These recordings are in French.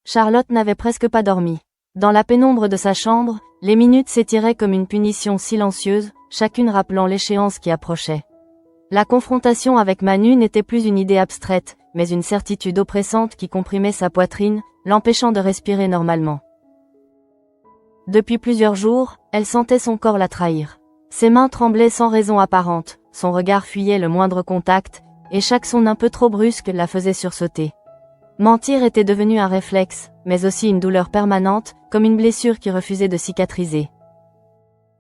Charlotte n'avait presque pas dormi. Dans la pénombre de sa chambre, les minutes s'étiraient comme une punition silencieuse, chacune rappelant l'échéance qui approchait. La confrontation avec Manu n'était plus une idée abstraite, mais une certitude oppressante qui comprimait sa poitrine, l'empêchant de respirer normalement. Depuis plusieurs jours, elle sentait son corps la trahir. Ses mains tremblaient sans raison apparente, son regard fuyait le moindre contact, et chaque son un peu trop brusque la faisait sursauter. Mentir était devenu un réflexe, mais aussi une douleur permanente, comme une blessure qui refusait de cicatriser.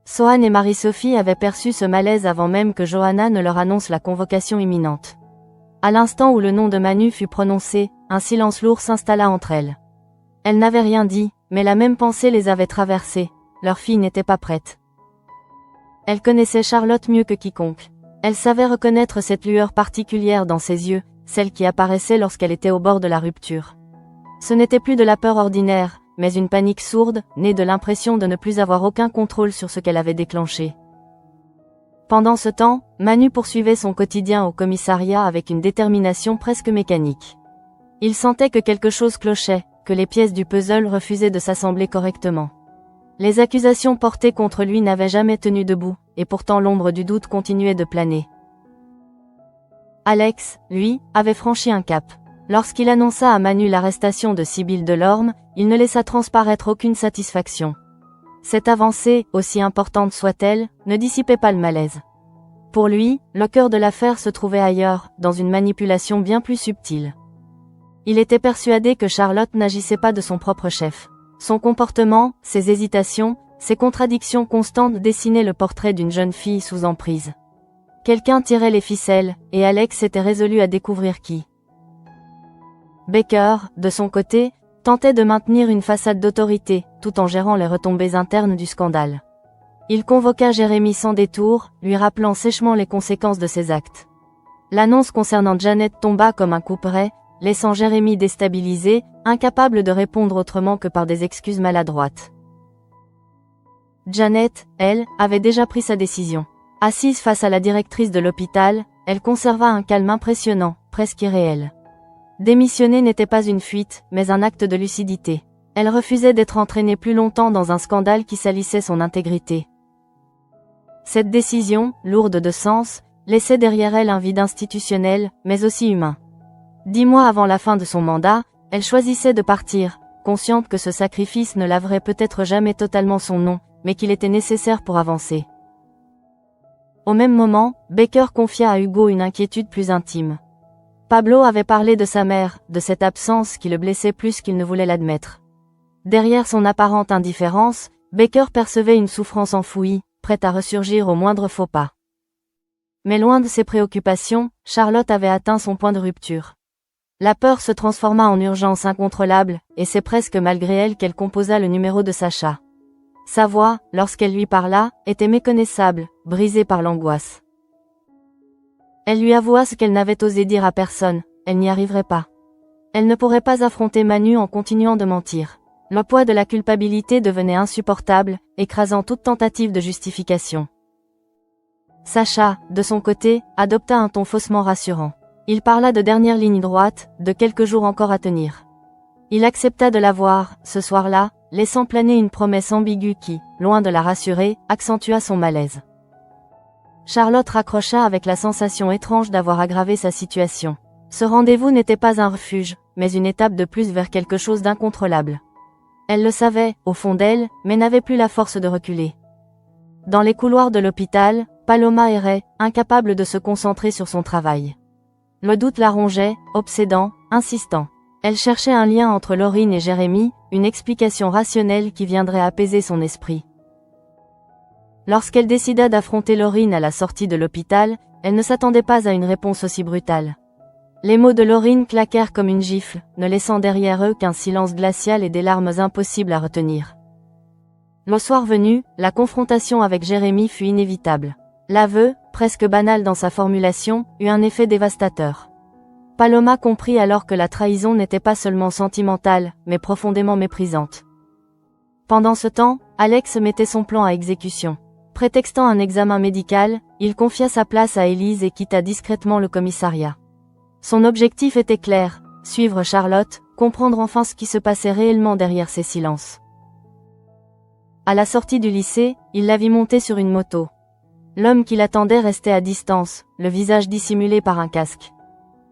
Sohan et Marie-Sophie avaient perçu ce malaise avant même que Johanna ne leur annonce la convocation imminente. À l'instant où le nom de Manu fut prononcé, un silence lourd s'installa entre elles. Elles n'avaient rien dit, mais la même pensée les avait traversées, leur fille n'était pas prête. Elle connaissait Charlotte mieux que quiconque. Elle savait reconnaître cette lueur particulière dans ses yeux, celle qui apparaissait lorsqu'elle était au bord de la rupture. Ce n'était plus de la peur ordinaire, mais une panique sourde, née de l'impression de ne plus avoir aucun contrôle sur ce qu'elle avait déclenché. Pendant ce temps, Manu poursuivait son quotidien au commissariat avec une détermination presque mécanique. Il sentait que quelque chose clochait, que les pièces du puzzle refusaient de s'assembler correctement. Les accusations portées contre lui n'avaient jamais tenu debout, et pourtant l'ombre du doute continuait de planer. Alex, lui, avait franchi un cap. Lorsqu'il annonça à Manu l'arrestation de Sibylle Delorme, il ne laissa transparaître aucune satisfaction. Cette avancée, aussi importante soit-elle, ne dissipait pas le malaise. Pour lui, le cœur de l'affaire se trouvait ailleurs, dans une manipulation bien plus subtile. Il était persuadé que Charlotte n'agissait pas de son propre chef. Son comportement, ses hésitations, ses contradictions constantes dessinaient le portrait d'une jeune fille sous emprise. Quelqu'un tirait les ficelles, et Alex était résolu à découvrir qui. Baker, de son côté, tentait de maintenir une façade d'autorité, tout en gérant les retombées internes du scandale. Il convoqua Jérémy sans détour, lui rappelant sèchement les conséquences de ses actes. L'annonce concernant Janet tomba comme un couperet, laissant Jérémy déstabilisé, incapable de répondre autrement que par des excuses maladroites. Janet, elle, avait déjà pris sa décision. Assise face à la directrice de l'hôpital, elle conserva un calme impressionnant, presque irréel. Démissionner n'était pas une fuite, mais un acte de lucidité. Elle refusait d'être entraînée plus longtemps dans un scandale qui salissait son intégrité. Cette décision, lourde de sens, laissait derrière elle un vide institutionnel, mais aussi humain. 10 mois avant la fin de son mandat, elle choisissait de partir, consciente que ce sacrifice ne laverait peut-être jamais totalement son nom, mais qu'il était nécessaire pour avancer. Au même moment, Baker confia à Hugo une inquiétude plus intime. Pablo avait parlé de sa mère, de cette absence qui le blessait plus qu'il ne voulait l'admettre. Derrière son apparente indifférence, Baker percevait une souffrance enfouie, prête à ressurgir au moindre faux pas. Mais loin de ses préoccupations, Charlotte avait atteint son point de rupture. La peur se transforma en urgence incontrôlable, et c'est presque malgré elle qu'elle composa le numéro de Sacha. Sa voix, lorsqu'elle lui parla, était méconnaissable, brisée par l'angoisse. Elle lui avoua ce qu'elle n'avait osé dire à personne, elle n'y arriverait pas. Elle ne pourrait pas affronter Manu en continuant de mentir. Le poids de la culpabilité devenait insupportable, écrasant toute tentative de justification. Sacha, de son côté, adopta un ton faussement rassurant. Il parla de dernière ligne droite, de quelques jours encore à tenir. Il accepta de la voir, ce soir-là, laissant planer une promesse ambiguë qui, loin de la rassurer, accentua son malaise. Charlotte raccrocha avec la sensation étrange d'avoir aggravé sa situation. Ce rendez-vous n'était pas un refuge, mais une étape de plus vers quelque chose d'incontrôlable. Elle le savait, au fond d'elle, mais n'avait plus la force de reculer. Dans les couloirs de l'hôpital, Paloma errait, incapable de se concentrer sur son travail. Le doute la rongeait, obsédant, insistant. Elle cherchait un lien entre Laurine et Jérémy, une explication rationnelle qui viendrait apaiser son esprit. Lorsqu'elle décida d'affronter Laurine à la sortie de l'hôpital, elle ne s'attendait pas à une réponse aussi brutale. Les mots de Laurine claquèrent comme une gifle, ne laissant derrière eux qu'un silence glacial et des larmes impossibles à retenir. Le soir venu, la confrontation avec Jérémy fut inévitable. L'aveu, presque banal dans sa formulation, eut un effet dévastateur. Paloma comprit alors que la trahison n'était pas seulement sentimentale, mais profondément méprisante. Pendant ce temps, Alex mettait son plan à exécution. Prétextant un examen médical, il confia sa place à Élise et quitta discrètement le commissariat. Son objectif était clair, suivre Charlotte, comprendre enfin ce qui se passait réellement derrière ces silences. À la sortie du lycée, il la vit monter sur une moto. L'homme qui l'attendait restait à distance, le visage dissimulé par un casque.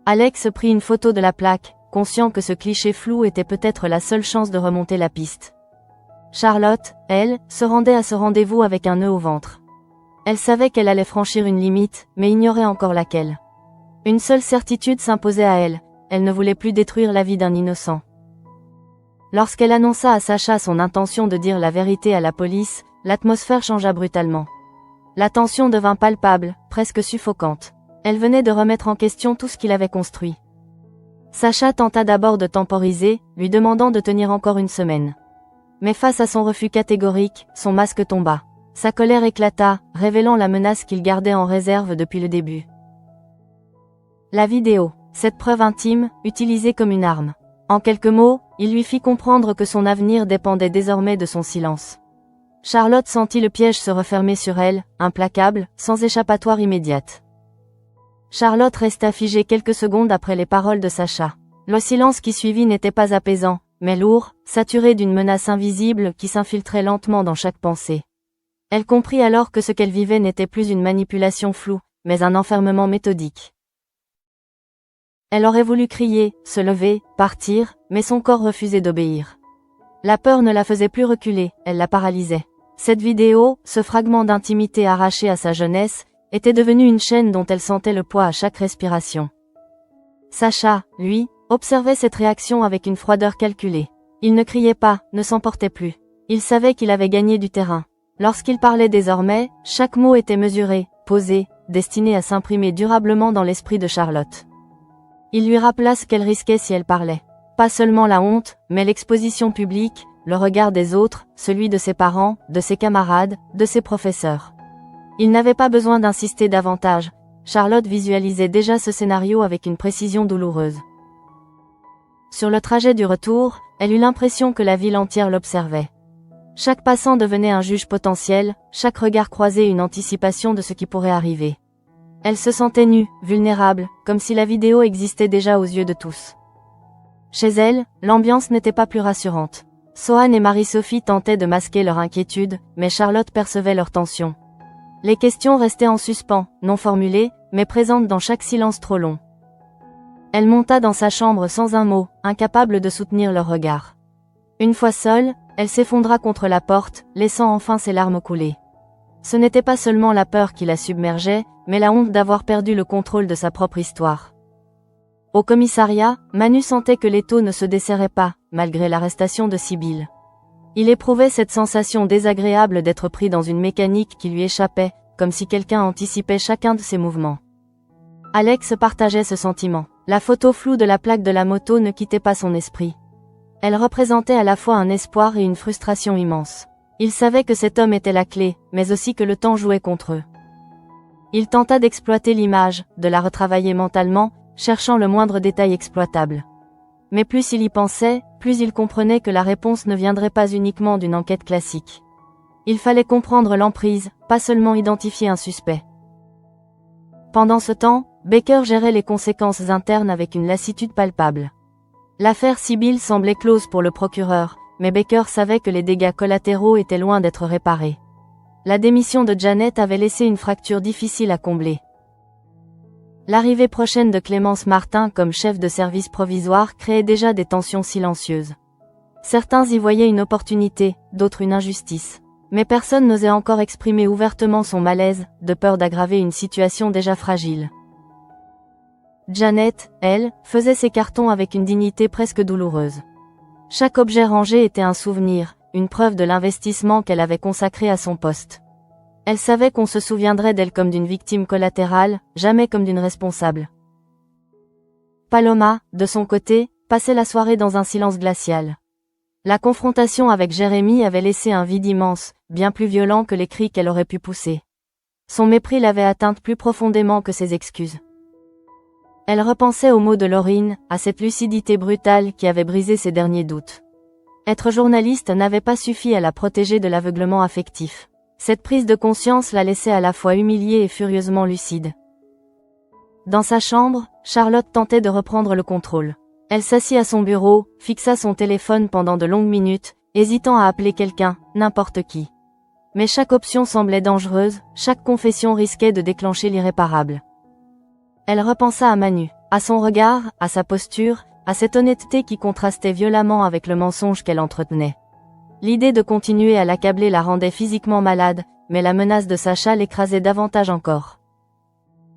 Alex prit une photo de la plaque, conscient que ce cliché flou était peut-être la seule chance de remonter la piste. Charlotte, elle, se rendait à ce rendez-vous avec un nœud au ventre. Elle savait qu'elle allait franchir une limite, mais ignorait encore laquelle. Une seule certitude s'imposait à elle, elle ne voulait plus détruire la vie d'un innocent. Lorsqu'elle annonça à Sacha son intention de dire la vérité à la police, l'atmosphère changea brutalement. La tension devint palpable, presque suffocante. Elle venait de remettre en question tout ce qu'il avait construit. Sacha tenta d'abord de temporiser, lui demandant de tenir encore une semaine. Mais face à son refus catégorique, son masque tomba. Sa colère éclata, révélant la menace qu'il gardait en réserve depuis le début. La vidéo, cette preuve intime, utilisée comme une arme. En quelques mots, il lui fit comprendre que son avenir dépendait désormais de son silence. Charlotte sentit le piège se refermer sur elle, implacable, sans échappatoire immédiate. Charlotte resta figée quelques secondes après les paroles de Sacha. Le silence qui suivit n'était pas apaisant, mais lourd, saturé d'une menace invisible qui s'infiltrait lentement dans chaque pensée. Elle comprit alors que ce qu'elle vivait n'était plus une manipulation floue, mais un enfermement méthodique. Elle aurait voulu crier, se lever, partir, mais son corps refusait d'obéir. La peur ne la faisait plus reculer, elle la paralysait. Cette vidéo, ce fragment d'intimité arraché à sa jeunesse, était devenu une chaîne dont elle sentait le poids à chaque respiration. Sacha, lui, observait cette réaction avec une froideur calculée. Il ne criait pas, ne s'emportait plus. Il savait qu'il avait gagné du terrain. Lorsqu'il parlait désormais, chaque mot était mesuré, posé, destiné à s'imprimer durablement dans l'esprit de Charlotte. Il lui rappela ce qu'elle risquait si elle parlait. Pas seulement la honte, mais l'exposition publique, le regard des autres, celui de ses parents, de ses camarades, de ses professeurs. Il n'avait pas besoin d'insister davantage, Charlotte visualisait déjà ce scénario avec une précision douloureuse. Sur le trajet du retour, elle eut l'impression que la ville entière l'observait. Chaque passant devenait un juge potentiel, chaque regard croisé une anticipation de ce qui pourrait arriver. Elle se sentait nue, vulnérable, comme si la vidéo existait déjà aux yeux de tous. Chez elle, l'ambiance n'était pas plus rassurante. Sohan et Marie-Sophie tentaient de masquer leur inquiétude, mais Charlotte percevait leur tension. Les questions restaient en suspens, non formulées, mais présentes dans chaque silence trop long. Elle monta dans sa chambre sans un mot, incapable de soutenir leur regard. Une fois seule, elle s'effondra contre la porte, laissant enfin ses larmes couler. Ce n'était pas seulement la peur qui la submergeait, mais la honte d'avoir perdu le contrôle de sa propre histoire. Au commissariat, Manu sentait que l'étau ne se desserrait pas, malgré l'arrestation de Sibylle. Il éprouvait cette sensation désagréable d'être pris dans une mécanique qui lui échappait, comme si quelqu'un anticipait chacun de ses mouvements. Alex partageait ce sentiment. La photo floue de la plaque de la moto ne quittait pas son esprit. Elle représentait à la fois un espoir et une frustration immense. Il savait que cet homme était la clé, mais aussi que le temps jouait contre eux. Il tenta d'exploiter l'image, de la retravailler mentalement, cherchant le moindre détail exploitable. Mais plus il y pensait, plus il comprenait que la réponse ne viendrait pas uniquement d'une enquête classique. Il fallait comprendre l'emprise, pas seulement identifier un suspect. Pendant ce temps, Baker gérait les conséquences internes avec une lassitude palpable. L'affaire Sibylle semblait close pour le procureur, mais Baker savait que les dégâts collatéraux étaient loin d'être réparés. La démission de Janet avait laissé une fracture difficile à combler. L'arrivée prochaine de Clémence Martin comme chef de service provisoire créait déjà des tensions silencieuses. Certains y voyaient une opportunité, d'autres une injustice. Mais personne n'osait encore exprimer ouvertement son malaise, de peur d'aggraver une situation déjà fragile. Janet, elle, faisait ses cartons avec une dignité presque douloureuse. Chaque objet rangé était un souvenir, une preuve de l'investissement qu'elle avait consacré à son poste. Elle savait qu'on se souviendrait d'elle comme d'une victime collatérale, jamais comme d'une responsable. Paloma, de son côté, passait la soirée dans un silence glacial. La confrontation avec Jérémy avait laissé un vide immense, bien plus violent que les cris qu'elle aurait pu pousser. Son mépris l'avait atteinte plus profondément que ses excuses. Elle repensait aux mots de Laurine, à cette lucidité brutale qui avait brisé ses derniers doutes. Être journaliste n'avait pas suffi à la protéger de l'aveuglement affectif. Cette prise de conscience la laissait à la fois humiliée et furieusement lucide. Dans sa chambre, Charlotte tentait de reprendre le contrôle. Elle s'assit à son bureau, fixa son téléphone pendant de longues minutes, hésitant à appeler quelqu'un, n'importe qui. Mais chaque option semblait dangereuse, chaque confession risquait de déclencher l'irréparable. Elle repensa à Manu, à son regard, à sa posture, à cette honnêteté qui contrastait violemment avec le mensonge qu'elle entretenait. L'idée de continuer à l'accabler la rendait physiquement malade, mais la menace de Sacha l'écrasait davantage encore.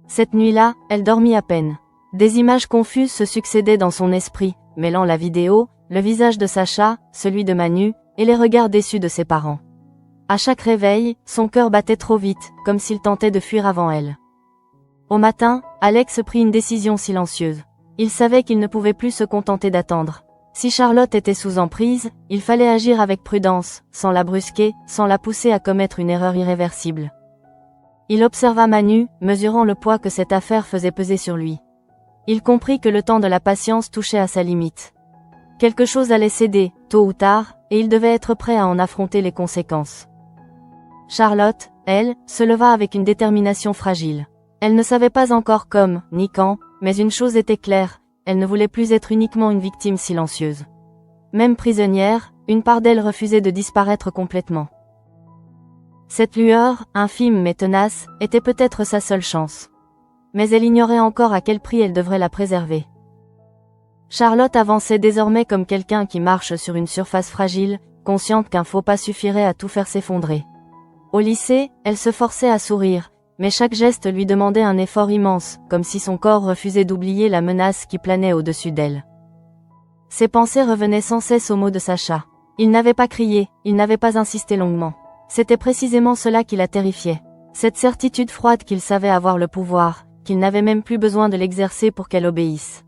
Cette nuit-là, elle dormit à peine. Des images confuses se succédaient dans son esprit, mêlant la vidéo, le visage de Sacha, celui de Manu, et les regards déçus de ses parents. À chaque réveil, son cœur battait trop vite, comme s'il tentait de fuir avant elle. Au matin, Alex prit une décision silencieuse. Il savait qu'il ne pouvait plus se contenter d'attendre. Si Charlotte était sous emprise, il fallait agir avec prudence, sans la brusquer, sans la pousser à commettre une erreur irréversible. Il observa Manu, mesurant le poids que cette affaire faisait peser sur lui. Il comprit que le temps de la patience touchait à sa limite. Quelque chose allait céder, tôt ou tard, et il devait être prêt à en affronter les conséquences. Charlotte, elle, se leva avec une détermination fragile. Elle ne savait pas encore comme, ni quand, mais une chose était claire, elle ne voulait plus être uniquement une victime silencieuse. Même prisonnière, une part d'elle refusait de disparaître complètement. Cette lueur, infime mais tenace, était peut-être sa seule chance. Mais elle ignorait encore à quel prix elle devrait la préserver. Charlotte avançait désormais comme quelqu'un qui marche sur une surface fragile, consciente qu'un faux pas suffirait à tout faire s'effondrer. Au lycée, elle se forçait à sourire, mais chaque geste lui demandait un effort immense, comme si son corps refusait d'oublier la menace qui planait au-dessus d'elle. Ses pensées revenaient sans cesse aux mots de Sacha. Il n'avait pas crié, il n'avait pas insisté longuement. C'était précisément cela qui la terrifiait. Cette certitude froide qu'il savait avoir le pouvoir, qu'il n'avait même plus besoin de l'exercer pour qu'elle obéisse.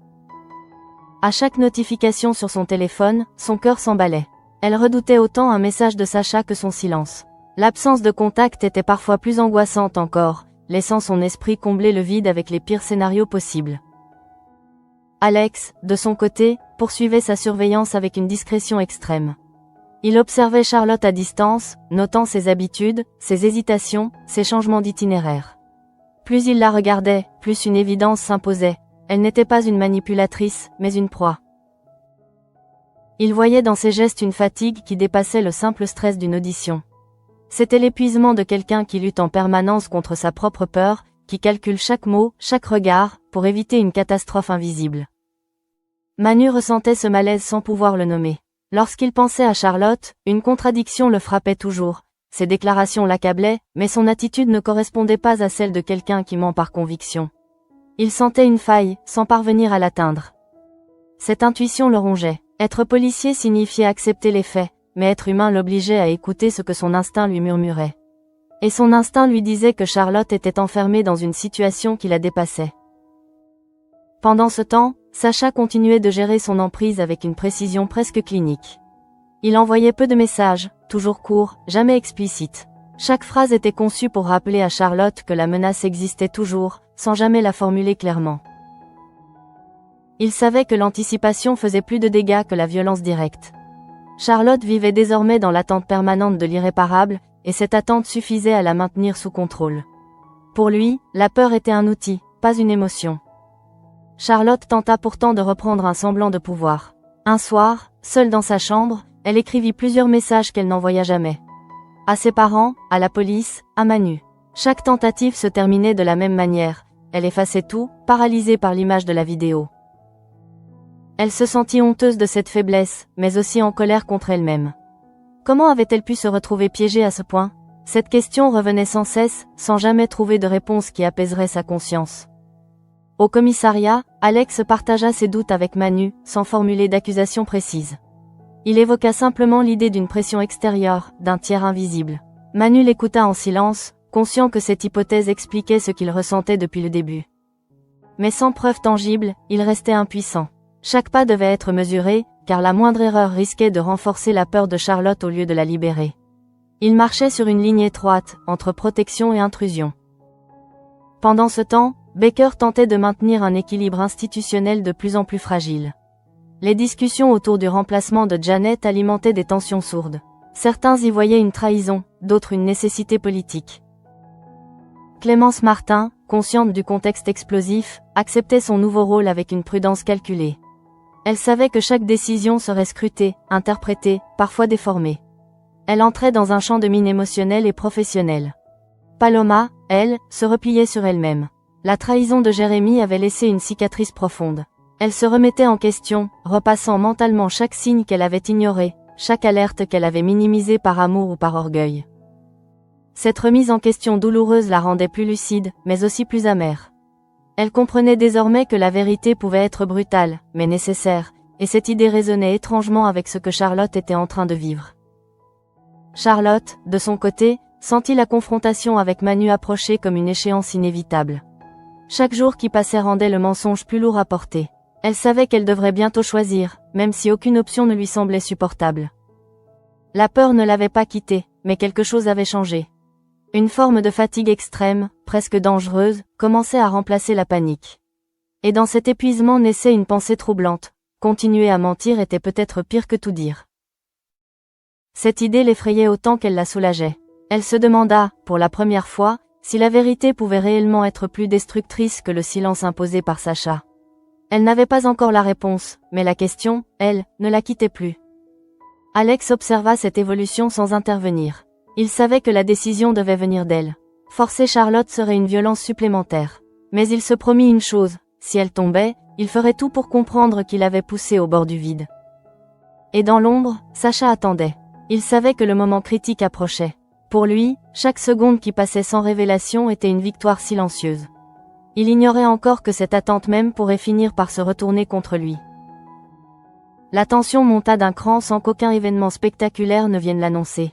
À chaque notification sur son téléphone, son cœur s'emballait. Elle redoutait autant un message de Sacha que son silence. L'absence de contact était parfois plus angoissante encore, laissant son esprit combler le vide avec les pires scénarios possibles. Alex, de son côté, poursuivait sa surveillance avec une discrétion extrême. Il observait Charlotte à distance, notant ses habitudes, ses hésitations, ses changements d'itinéraire. Plus il la regardait, plus une évidence s'imposait. Elle n'était pas une manipulatrice, mais une proie. Il voyait dans ses gestes une fatigue qui dépassait le simple stress d'une audition. C'était l'épuisement de quelqu'un qui lutte en permanence contre sa propre peur, qui calcule chaque mot, chaque regard, pour éviter une catastrophe invisible. Manu ressentait ce malaise sans pouvoir le nommer. Lorsqu'il pensait à Charlotte, une contradiction le frappait toujours. Ses déclarations l'accablaient, mais son attitude ne correspondait pas à celle de quelqu'un qui ment par conviction. Il sentait une faille, sans parvenir à l'atteindre. Cette intuition le rongeait. Être policier signifiait accepter les faits, mais être humain l'obligeait à écouter ce que son instinct lui murmurait. Et son instinct lui disait que Charlotte était enfermée dans une situation qui la dépassait. Pendant ce temps, Sacha continuait de gérer son emprise avec une précision presque clinique. Il envoyait peu de messages, toujours courts, jamais explicites. Chaque phrase était conçue pour rappeler à Charlotte que la menace existait toujours, sans jamais la formuler clairement. Il savait que l'anticipation faisait plus de dégâts que la violence directe. Charlotte vivait désormais dans l'attente permanente de l'irréparable, et cette attente suffisait à la maintenir sous contrôle. Pour lui, la peur était un outil, pas une émotion. Charlotte tenta pourtant de reprendre un semblant de pouvoir. Un soir, seule dans sa chambre, elle écrivit plusieurs messages qu'elle n'envoya jamais. À ses parents, à la police, à Manu. Chaque tentative se terminait de la même manière. Elle effaçait tout, paralysée par l'image de la vidéo. Elle se sentit honteuse de cette faiblesse, mais aussi en colère contre elle-même. Comment avait-elle pu se retrouver piégée à ce point? Cette question revenait sans cesse, sans jamais trouver de réponse qui apaiserait sa conscience. Au commissariat, Alex partagea ses doutes avec Manu, sans formuler d'accusation précise. Il évoqua simplement l'idée d'une pression extérieure, d'un tiers invisible. Manu l'écouta en silence, conscient que cette hypothèse expliquait ce qu'il ressentait depuis le début. Mais sans preuve tangible, il restait impuissant. Chaque pas devait être mesuré, car la moindre erreur risquait de renforcer la peur de Charlotte au lieu de la libérer. Il marchait sur une ligne étroite, entre protection et intrusion. Pendant ce temps, Baker tentait de maintenir un équilibre institutionnel de plus en plus fragile. Les discussions autour du remplacement de Janet alimentaient des tensions sourdes. Certains y voyaient une trahison, d'autres une nécessité politique. Clémence Martin, consciente du contexte explosif, acceptait son nouveau rôle avec une prudence calculée. Elle savait que chaque décision serait scrutée, interprétée, parfois déformée. Elle entrait dans un champ de mine émotionnel et professionnel. Paloma, elle, se repliait sur elle-même. La trahison de Jérémy avait laissé une cicatrice profonde. Elle se remettait en question, repassant mentalement chaque signe qu'elle avait ignoré, chaque alerte qu'elle avait minimisée par amour ou par orgueil. Cette remise en question douloureuse la rendait plus lucide, mais aussi plus amère. Elle comprenait désormais que la vérité pouvait être brutale, mais nécessaire, et cette idée résonnait étrangement avec ce que Charlotte était en train de vivre. Charlotte, de son côté, sentit la confrontation avec Manu approcher comme une échéance inévitable. Chaque jour qui passait rendait le mensonge plus lourd à porter. Elle savait qu'elle devrait bientôt choisir, même si aucune option ne lui semblait supportable. La peur ne l'avait pas quittée, mais quelque chose avait changé. Une forme de fatigue extrême, presque dangereuse, commençait à remplacer la panique. Et dans cet épuisement naissait une pensée troublante. Continuer à mentir était peut-être pire que tout dire. Cette idée l'effrayait autant qu'elle la soulageait. Elle se demanda, pour la première fois, si la vérité pouvait réellement être plus destructrice que le silence imposé par Sacha. Elle n'avait pas encore la réponse, mais la question, elle, ne la quittait plus. Alex observa cette évolution sans intervenir. Il savait que la décision devait venir d'elle. Forcer Charlotte serait une violence supplémentaire. Mais il se promit une chose, si elle tombait, il ferait tout pour comprendre qu'il avait poussé au bord du vide. Et dans l'ombre, Sacha attendait. Il savait que le moment critique approchait. Pour lui, chaque seconde qui passait sans révélation était une victoire silencieuse. Il ignorait encore que cette attente même pourrait finir par se retourner contre lui. La tension monta d'un cran sans qu'aucun événement spectaculaire ne vienne l'annoncer.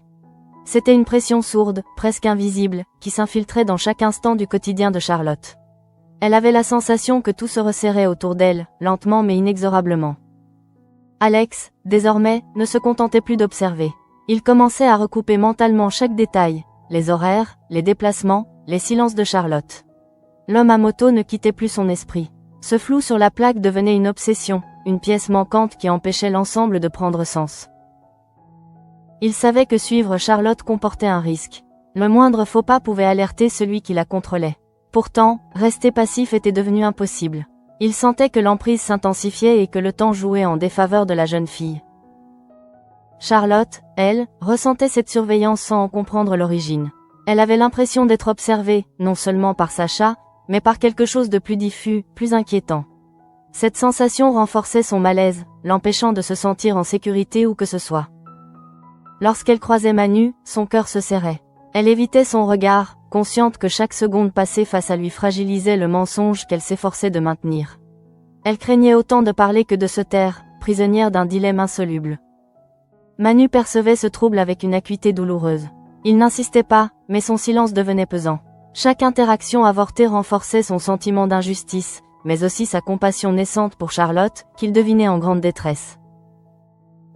C'était une pression sourde, presque invisible, qui s'infiltrait dans chaque instant du quotidien de Charlotte. Elle avait la sensation que tout se resserrait autour d'elle, lentement mais inexorablement. Alex, désormais, ne se contentait plus d'observer. Il commençait à recouper mentalement chaque détail, les horaires, les déplacements, les silences de Charlotte. L'homme à moto ne quittait plus son esprit. Ce flou sur la plaque devenait une obsession, une pièce manquante qui empêchait l'ensemble de prendre sens. Il savait que suivre Charlotte comportait un risque. Le moindre faux pas pouvait alerter celui qui la contrôlait. Pourtant, rester passif était devenu impossible. Il sentait que l'emprise s'intensifiait et que le temps jouait en défaveur de la jeune fille. Charlotte, elle, ressentait cette surveillance sans en comprendre l'origine. Elle avait l'impression d'être observée, non seulement par Sacha, mais par quelque chose de plus diffus, plus inquiétant. Cette sensation renforçait son malaise, l'empêchant de se sentir en sécurité où que ce soit. Lorsqu'elle croisait Manu, son cœur se serrait. Elle évitait son regard, consciente que chaque seconde passée face à lui fragilisait le mensonge qu'elle s'efforçait de maintenir. Elle craignait autant de parler que de se taire, prisonnière d'un dilemme insoluble. Manu percevait ce trouble avec une acuité douloureuse. Il n'insistait pas, mais son silence devenait pesant. Chaque interaction avortée renforçait son sentiment d'injustice, mais aussi sa compassion naissante pour Charlotte, qu'il devinait en grande détresse.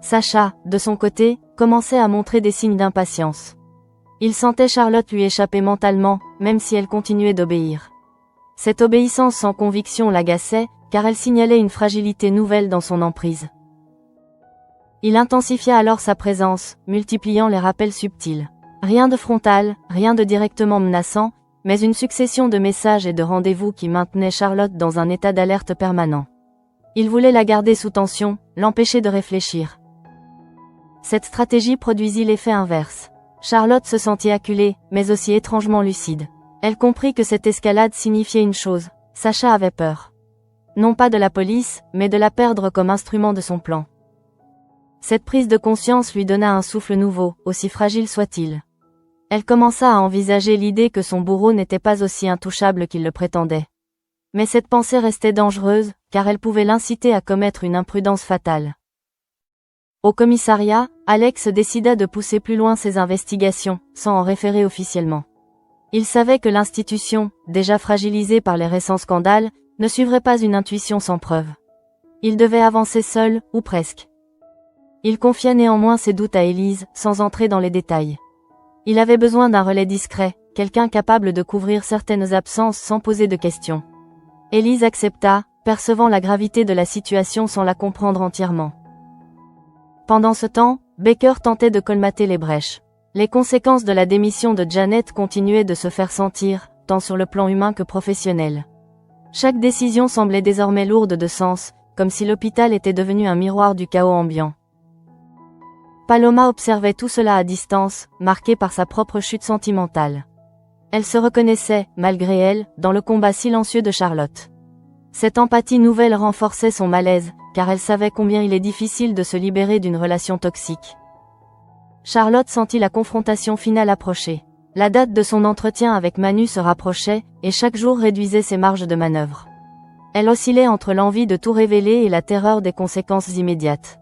Sacha, de son côté, commençait à montrer des signes d'impatience. Il sentait Charlotte lui échapper mentalement, même si elle continuait d'obéir. Cette obéissance sans conviction l'agaçait, car elle signalait une fragilité nouvelle dans son emprise. Il intensifia alors sa présence, multipliant les rappels subtils. Rien de frontal, rien de directement menaçant, mais une succession de messages et de rendez-vous qui maintenaient Charlotte dans un état d'alerte permanent. Il voulait la garder sous tension, l'empêcher de réfléchir. Cette stratégie produisit l'effet inverse. Charlotte se sentit acculée, mais aussi étrangement lucide. Elle comprit que cette escalade signifiait une chose, Sacha avait peur. Non pas de la police, mais de la perdre comme instrument de son plan. Cette prise de conscience lui donna un souffle nouveau, aussi fragile soit-il. Elle commença à envisager l'idée que son bourreau n'était pas aussi intouchable qu'il le prétendait. Mais cette pensée restait dangereuse, car elle pouvait l'inciter à commettre une imprudence fatale. Au commissariat, Alex décida de pousser plus loin ses investigations, sans en référer officiellement. Il savait que l'institution, déjà fragilisée par les récents scandales, ne suivrait pas une intuition sans preuve. Il devait avancer seul, ou presque. Il confia néanmoins ses doutes à Élise, sans entrer dans les détails. Il avait besoin d'un relais discret, quelqu'un capable de couvrir certaines absences sans poser de questions. Élise accepta, percevant la gravité de la situation sans la comprendre entièrement. Pendant ce temps, Baker tentait de colmater les brèches. Les conséquences de la démission de Janet continuaient de se faire sentir, tant sur le plan humain que professionnel. Chaque décision semblait désormais lourde de sens, comme si l'hôpital était devenu un miroir du chaos ambiant. Paloma observait tout cela à distance, marquée par sa propre chute sentimentale. Elle se reconnaissait, malgré elle, dans le combat silencieux de Charlotte. Cette empathie nouvelle renforçait son malaise, car elle savait combien il est difficile de se libérer d'une relation toxique. Charlotte sentit la confrontation finale approcher. La date de son entretien avec Manu se rapprochait, et chaque jour réduisait ses marges de manœuvre. Elle oscillait entre l'envie de tout révéler et la terreur des conséquences immédiates.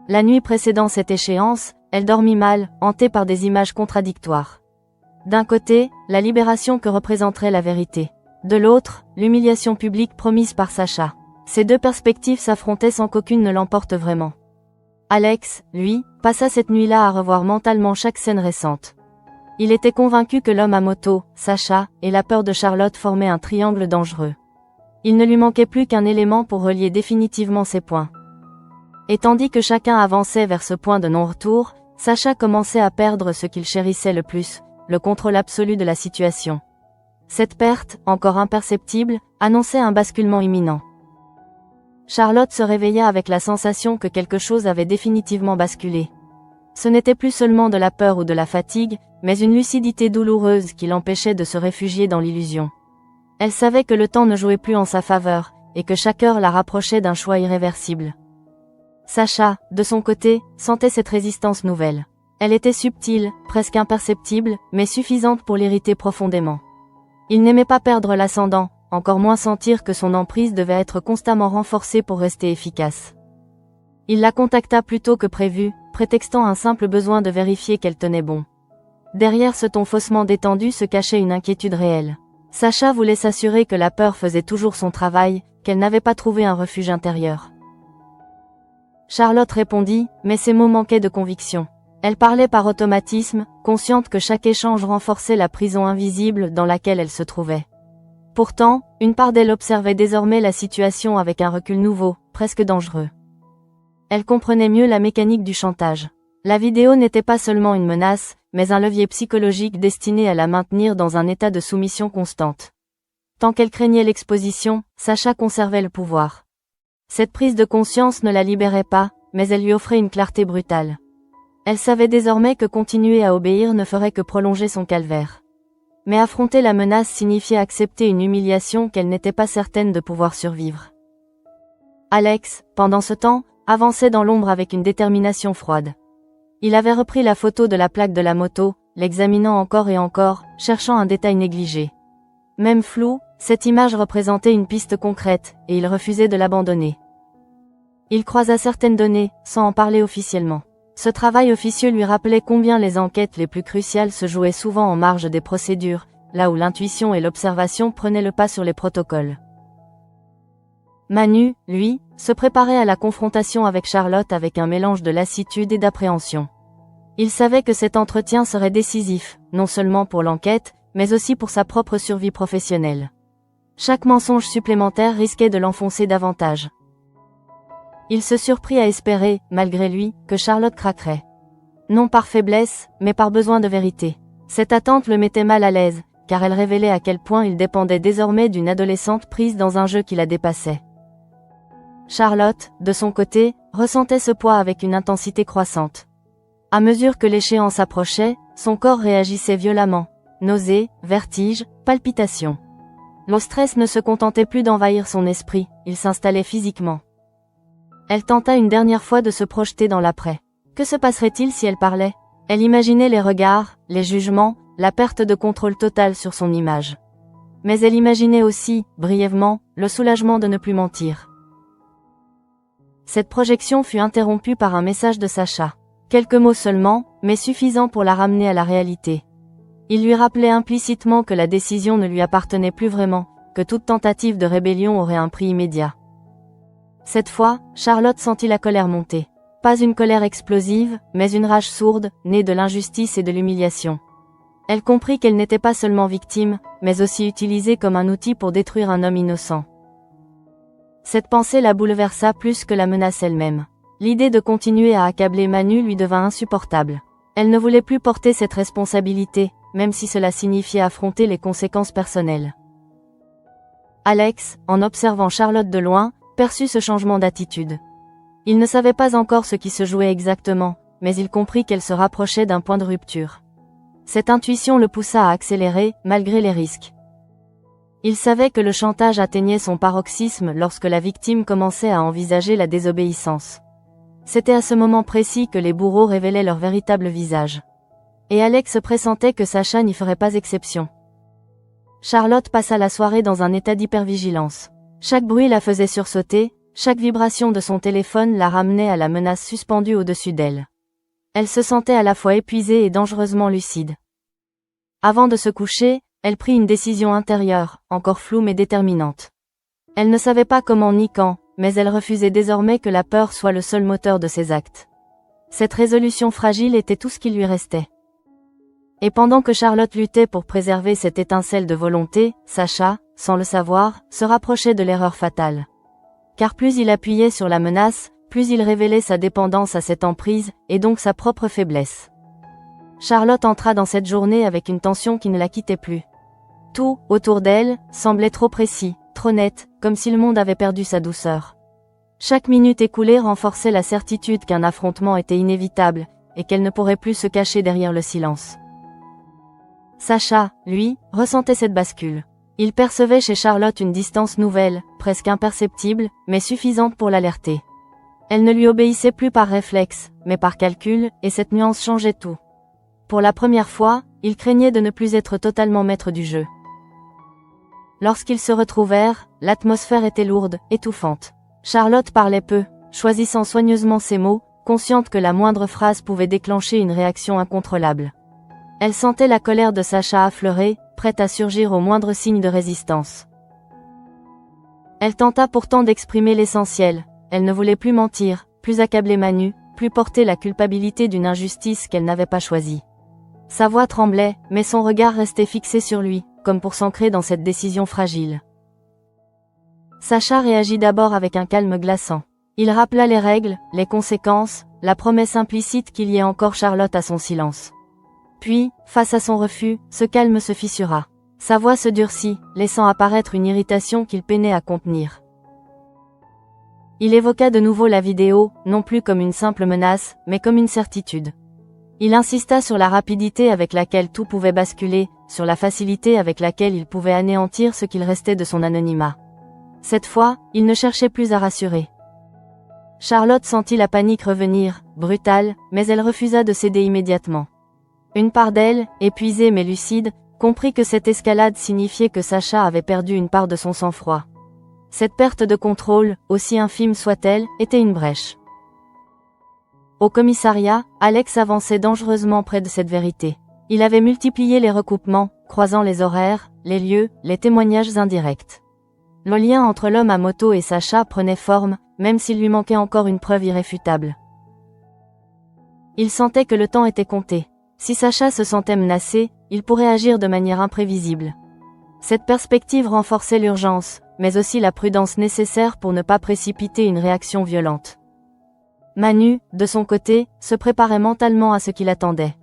La nuit précédant cette échéance, elle dormit mal, hantée par des images contradictoires. D'un côté, la libération que représenterait la vérité. De l'autre, l'humiliation publique promise par Sacha. Ces deux perspectives s'affrontaient sans qu'aucune ne l'emporte vraiment. Alex, lui, passa cette nuit-là à revoir mentalement chaque scène récente. Il était convaincu que l'homme à moto, Sacha, et la peur de Charlotte formaient un triangle dangereux. Il ne lui manquait plus qu'un élément pour relier définitivement ces points. Et tandis que chacun avançait vers ce point de non-retour, Sacha commençait à perdre ce qu'il chérissait le plus, le contrôle absolu de la situation. Cette perte, encore imperceptible, annonçait un basculement imminent. Charlotte se réveilla avec la sensation que quelque chose avait définitivement basculé. Ce n'était plus seulement de la peur ou de la fatigue, mais une lucidité douloureuse qui l'empêchait de se réfugier dans l'illusion. Elle savait que le temps ne jouait plus en sa faveur, et que chaque heure la rapprochait d'un choix irréversible. Sacha, de son côté, sentait cette résistance nouvelle. Elle était subtile, presque imperceptible, mais suffisante pour l'irriter profondément. Il n'aimait pas perdre l'ascendant, encore moins sentir que son emprise devait être constamment renforcée pour rester efficace. Il la contacta plus tôt que prévu, prétextant un simple besoin de vérifier qu'elle tenait bon. Derrière ce ton faussement détendu se cachait une inquiétude réelle. Sacha voulait s'assurer que la peur faisait toujours son travail, qu'elle n'avait pas trouvé un refuge intérieur. Charlotte répondit, mais ses mots manquaient de conviction. Elle parlait par automatisme, consciente que chaque échange renforçait la prison invisible dans laquelle elle se trouvait. Pourtant, une part d'elle observait désormais la situation avec un recul nouveau, presque dangereux. Elle comprenait mieux la mécanique du chantage. La vidéo n'était pas seulement une menace, mais un levier psychologique destiné à la maintenir dans un état de soumission constante. Tant qu'elle craignait l'exposition, Sacha conservait le pouvoir. Cette prise de conscience ne la libérait pas, mais elle lui offrait une clarté brutale. Elle savait désormais que continuer à obéir ne ferait que prolonger son calvaire. Mais affronter la menace signifiait accepter une humiliation qu'elle n'était pas certaine de pouvoir survivre. Alex, pendant ce temps, avançait dans l'ombre avec une détermination froide. Il avait repris la photo de la plaque de la moto, l'examinant encore et encore, cherchant un détail négligé. Même flou, cette image représentait une piste concrète, et il refusait de l'abandonner. Il croisa certaines données, sans en parler officiellement. Ce travail officieux lui rappelait combien les enquêtes les plus cruciales se jouaient souvent en marge des procédures, là où l'intuition et l'observation prenaient le pas sur les protocoles. Manu, lui, se préparait à la confrontation avec Charlotte avec un mélange de lassitude et d'appréhension. Il savait que cet entretien serait décisif, non seulement pour l'enquête, mais aussi pour sa propre survie professionnelle. Chaque mensonge supplémentaire risquait de l'enfoncer davantage. Il se surprit à espérer, malgré lui, que Charlotte craquerait. Non par faiblesse, mais par besoin de vérité. Cette attente le mettait mal à l'aise, car elle révélait à quel point il dépendait désormais d'une adolescente prise dans un jeu qui la dépassait. Charlotte, de son côté, ressentait ce poids avec une intensité croissante. À mesure que l'échéance approchait, son corps réagissait violemment. Nausées, vertiges, palpitations. Le stress ne se contentait plus d'envahir son esprit, il s'installait physiquement. Elle tenta une dernière fois de se projeter dans l'après. Que se passerait-il si elle parlait? Elle imaginait les regards, les jugements, la perte de contrôle total sur son image. Mais elle imaginait aussi, brièvement, le soulagement de ne plus mentir. Cette projection fut interrompue par un message de Sacha. Quelques mots seulement, mais suffisants pour la ramener à la réalité. Il lui rappelait implicitement que la décision ne lui appartenait plus vraiment, que toute tentative de rébellion aurait un prix immédiat. Cette fois, Charlotte sentit la colère monter. Pas une colère explosive, mais une rage sourde, née de l'injustice et de l'humiliation. Elle comprit qu'elle n'était pas seulement victime, mais aussi utilisée comme un outil pour détruire un homme innocent. Cette pensée la bouleversa plus que la menace elle-même. L'idée de continuer à accabler Manu lui devint insupportable. Elle ne voulait plus porter cette responsabilité, même si cela signifiait affronter les conséquences personnelles. Alex, en observant Charlotte de loin, perçut ce changement d'attitude. Il ne savait pas encore ce qui se jouait exactement, mais il comprit qu'elle se rapprochait d'un point de rupture. Cette intuition le poussa à accélérer, malgré les risques. Il savait que le chantage atteignait son paroxysme lorsque la victime commençait à envisager la désobéissance. C'était à ce moment précis que les bourreaux révélaient leur véritable visage. Et Alex pressentait que Sacha n'y ferait pas exception. Charlotte passa la soirée dans un état d'hypervigilance. Chaque bruit la faisait sursauter, chaque vibration de son téléphone la ramenait à la menace suspendue au-dessus d'elle. Elle se sentait à la fois épuisée et dangereusement lucide. Avant de se coucher, elle prit une décision intérieure, encore floue mais déterminante. Elle ne savait pas comment ni quand, mais elle refusait désormais que la peur soit le seul moteur de ses actes. Cette résolution fragile était tout ce qui lui restait. Et pendant que Charlotte luttait pour préserver cette étincelle de volonté, Sacha, sans le savoir, se rapprochait de l'erreur fatale. Car plus il appuyait sur la menace, plus il révélait sa dépendance à cette emprise, et donc sa propre faiblesse. Charlotte entra dans cette journée avec une tension qui ne la quittait plus. Tout, autour d'elle, semblait trop précis, trop net, comme si le monde avait perdu sa douceur. Chaque minute écoulée renforçait la certitude qu'un affrontement était inévitable, et qu'elle ne pourrait plus se cacher derrière le silence. Sacha, lui, ressentait cette bascule. Il percevait chez Charlotte une distance nouvelle, presque imperceptible, mais suffisante pour l'alerter. Elle ne lui obéissait plus par réflexe, mais par calcul, et cette nuance changeait tout. Pour la première fois, il craignait de ne plus être totalement maître du jeu. Lorsqu'ils se retrouvèrent, l'atmosphère était lourde, étouffante. Charlotte parlait peu, choisissant soigneusement ses mots, consciente que la moindre phrase pouvait déclencher une réaction incontrôlable. Elle sentait la colère de Sacha affleurer, prête à surgir au moindre signe de résistance. Elle tenta pourtant d'exprimer l'essentiel. Elle ne voulait plus mentir, plus accabler Manu, plus porter la culpabilité d'une injustice qu'elle n'avait pas choisie. Sa voix tremblait, mais son regard restait fixé sur lui, comme pour s'ancrer dans cette décision fragile. Sacha réagit d'abord avec un calme glaçant. Il rappela les règles, les conséquences, la promesse implicite qu'il y ait encore Charlotte à son silence. Puis, face à son refus, ce calme se fissura. Sa voix se durcit, laissant apparaître une irritation qu'il peinait à contenir. Il évoqua de nouveau la vidéo, non plus comme une simple menace, mais comme une certitude. Il insista sur la rapidité avec laquelle tout pouvait basculer, sur la facilité avec laquelle il pouvait anéantir ce qu'il restait de son anonymat. Cette fois, il ne cherchait plus à rassurer. Charlotte sentit la panique revenir, brutale, mais elle refusa de céder immédiatement. Une part d'elle, épuisée mais lucide, comprit que cette escalade signifiait que Sacha avait perdu une part de son sang-froid. Cette perte de contrôle, aussi infime soit-elle, était une brèche. Au commissariat, Alex avançait dangereusement près de cette vérité. Il avait multiplié les recoupements, croisant les horaires, les lieux, les témoignages indirects. Le lien entre l'homme à moto et Sacha prenait forme, même s'il lui manquait encore une preuve irréfutable. Il sentait que le temps était compté. Si Sacha se sentait menacé, il pourrait agir de manière imprévisible. Cette perspective renforçait l'urgence, mais aussi la prudence nécessaire pour ne pas précipiter une réaction violente. Manu, de son côté, se préparait mentalement à ce qui l'attendait.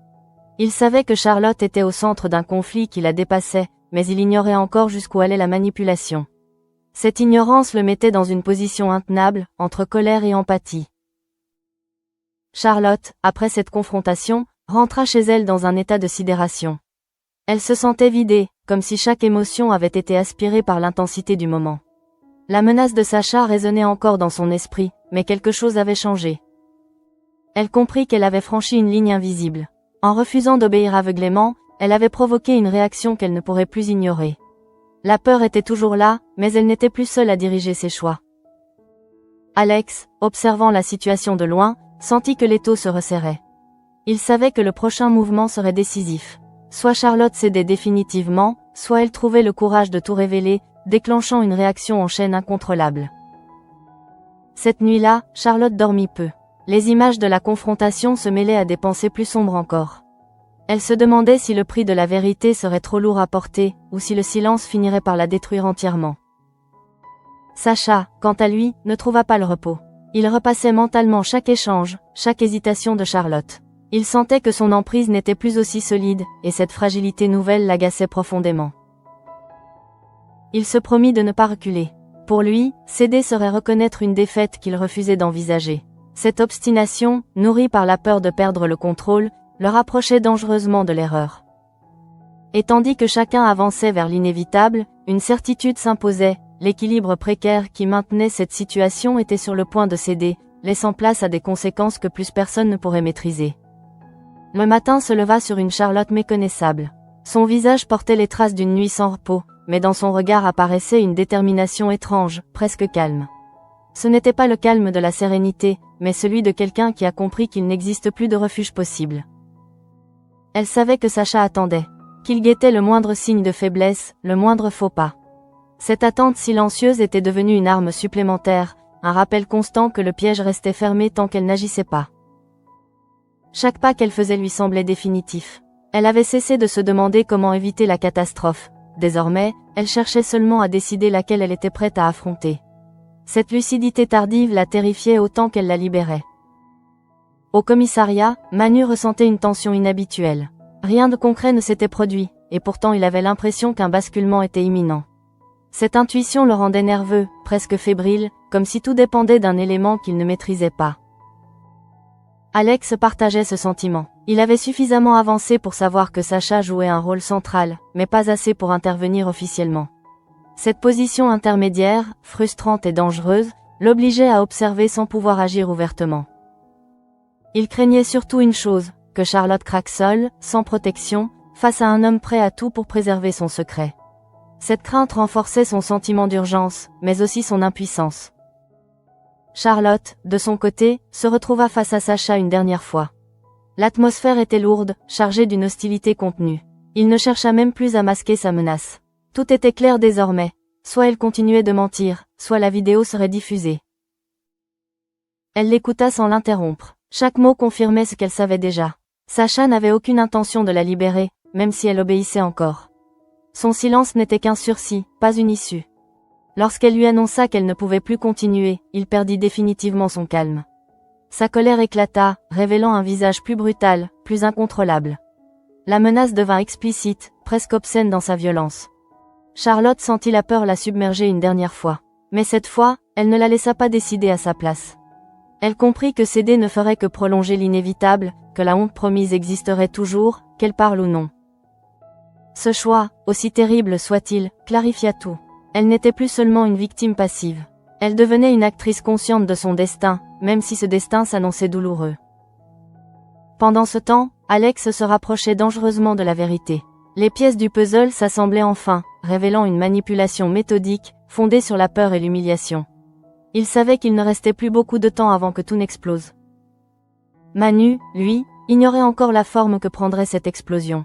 Il savait que Charlotte était au centre d'un conflit qui la dépassait, mais il ignorait encore jusqu'où allait la manipulation. Cette ignorance le mettait dans une position intenable, entre colère et empathie. Charlotte, après cette confrontation, rentra chez elle dans un état de sidération. Elle se sentait vidée, comme si chaque émotion avait été aspirée par l'intensité du moment. La menace de Sacha résonnait encore dans son esprit, mais quelque chose avait changé. Elle comprit qu'elle avait franchi une ligne invisible. En refusant d'obéir aveuglément, elle avait provoqué une réaction qu'elle ne pourrait plus ignorer. La peur était toujours là, mais elle n'était plus seule à diriger ses choix. Alex, observant la situation de loin, sentit que l'étau se resserrait. Il savait que le prochain mouvement serait décisif. Soit Charlotte cédait définitivement, soit elle trouvait le courage de tout révéler, déclenchant une réaction en chaîne incontrôlable. Cette nuit-là, Charlotte dormit peu. Les images de la confrontation se mêlaient à des pensées plus sombres encore. Elle se demandait si le prix de la vérité serait trop lourd à porter, ou si le silence finirait par la détruire entièrement. Sacha, quant à lui, ne trouva pas le repos. Il repassait mentalement chaque échange, chaque hésitation de Charlotte. Il sentait que son emprise n'était plus aussi solide, et cette fragilité nouvelle l'agaçait profondément. Il se promit de ne pas reculer. Pour lui, céder serait reconnaître une défaite qu'il refusait d'envisager. Cette obstination, nourrie par la peur de perdre le contrôle, le rapprochait dangereusement de l'erreur. Et tandis que chacun avançait vers l'inévitable, une certitude s'imposait, l'équilibre précaire qui maintenait cette situation était sur le point de céder, laissant place à des conséquences que plus personne ne pourrait maîtriser. Le matin se leva sur une Charlotte méconnaissable. Son visage portait les traces d'une nuit sans repos, mais dans son regard apparaissait une détermination étrange, presque calme. Ce n'était pas le calme de la sérénité, mais celui de quelqu'un qui a compris qu'il n'existe plus de refuge possible. Elle savait que Sacha attendait, qu'il guettait le moindre signe de faiblesse, le moindre faux pas. Cette attente silencieuse était devenue une arme supplémentaire, un rappel constant que le piège restait fermé tant qu'elle n'agissait pas. Chaque pas qu'elle faisait lui semblait définitif. Elle avait cessé de se demander comment éviter la catastrophe. Désormais, elle cherchait seulement à décider laquelle elle était prête à affronter. Cette lucidité tardive la terrifiait autant qu'elle la libérait. Au commissariat, Manu ressentait une tension inhabituelle. Rien de concret ne s'était produit, et pourtant il avait l'impression qu'un basculement était imminent. Cette intuition le rendait nerveux, presque fébrile, comme si tout dépendait d'un élément qu'il ne maîtrisait pas. Alex partageait ce sentiment. Il avait suffisamment avancé pour savoir que Sacha jouait un rôle central, mais pas assez pour intervenir officiellement. Cette position intermédiaire, frustrante et dangereuse, l'obligeait à observer sans pouvoir agir ouvertement. Il craignait surtout une chose, que Charlotte craque seule, sans protection, face à un homme prêt à tout pour préserver son secret. Cette crainte renforçait son sentiment d'urgence, mais aussi son impuissance. Charlotte, de son côté, se retrouva face à Sacha une dernière fois. L'atmosphère était lourde, chargée d'une hostilité contenue. Il ne chercha même plus à masquer sa menace. Tout était clair désormais. Soit elle continuait de mentir, soit la vidéo serait diffusée. Elle l'écouta sans l'interrompre. Chaque mot confirmait ce qu'elle savait déjà. Sacha n'avait aucune intention de la libérer, même si elle obéissait encore. Son silence n'était qu'un sursis, pas une issue. Lorsqu'elle lui annonça qu'elle ne pouvait plus continuer, il perdit définitivement son calme. Sa colère éclata, révélant un visage plus brutal, plus incontrôlable. La menace devint explicite, presque obscène dans sa violence. Charlotte sentit la peur la submerger une dernière fois. Mais cette fois, elle ne la laissa pas décider à sa place. Elle comprit que céder ne ferait que prolonger l'inévitable, que la honte promise existerait toujours, qu'elle parle ou non. Ce choix, aussi terrible soit-il, clarifia tout. Elle n'était plus seulement une victime passive. Elle devenait une actrice consciente de son destin, même si ce destin s'annonçait douloureux. Pendant ce temps, Alex se rapprochait dangereusement de la vérité. Les pièces du puzzle s'assemblaient enfin, révélant une manipulation méthodique, fondée sur la peur et l'humiliation. Il savait qu'il ne restait plus beaucoup de temps avant que tout n'explose. Manu, lui, ignorait encore la forme que prendrait cette explosion.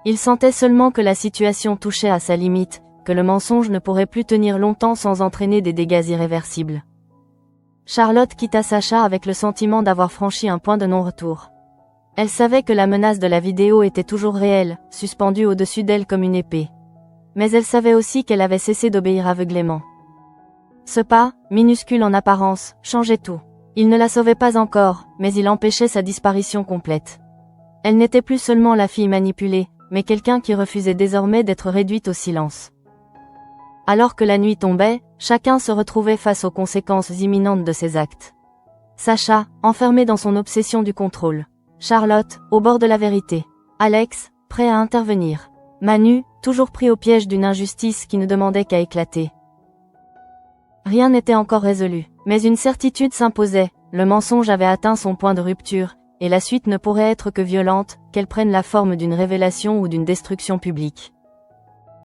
Il sentait seulement que la situation touchait à sa limite, que le mensonge ne pourrait plus tenir longtemps sans entraîner des dégâts irréversibles. Charlotte quitta Sacha avec le sentiment d'avoir franchi un point de non-retour. Elle savait que la menace de la vidéo était toujours réelle, suspendue au-dessus d'elle comme une épée. Mais elle savait aussi qu'elle avait cessé d'obéir aveuglément. Ce pas, minuscule en apparence, changeait tout. Il ne la sauvait pas encore, mais il empêchait sa disparition complète. Elle n'était plus seulement la fille manipulée, mais quelqu'un qui refusait désormais d'être réduite au silence. Alors que la nuit tombait, chacun se retrouvait face aux conséquences imminentes de ses actes. Sacha, enfermé dans son obsession du contrôle. Charlotte, au bord de la vérité. Alex, prêt à intervenir. Manu, toujours pris au piège d'une injustice qui ne demandait qu'à éclater. Rien n'était encore résolu, mais une certitude s'imposait, le mensonge avait atteint son point de rupture, et la suite ne pourrait être que violente, qu'elle prenne la forme d'une révélation ou d'une destruction publique.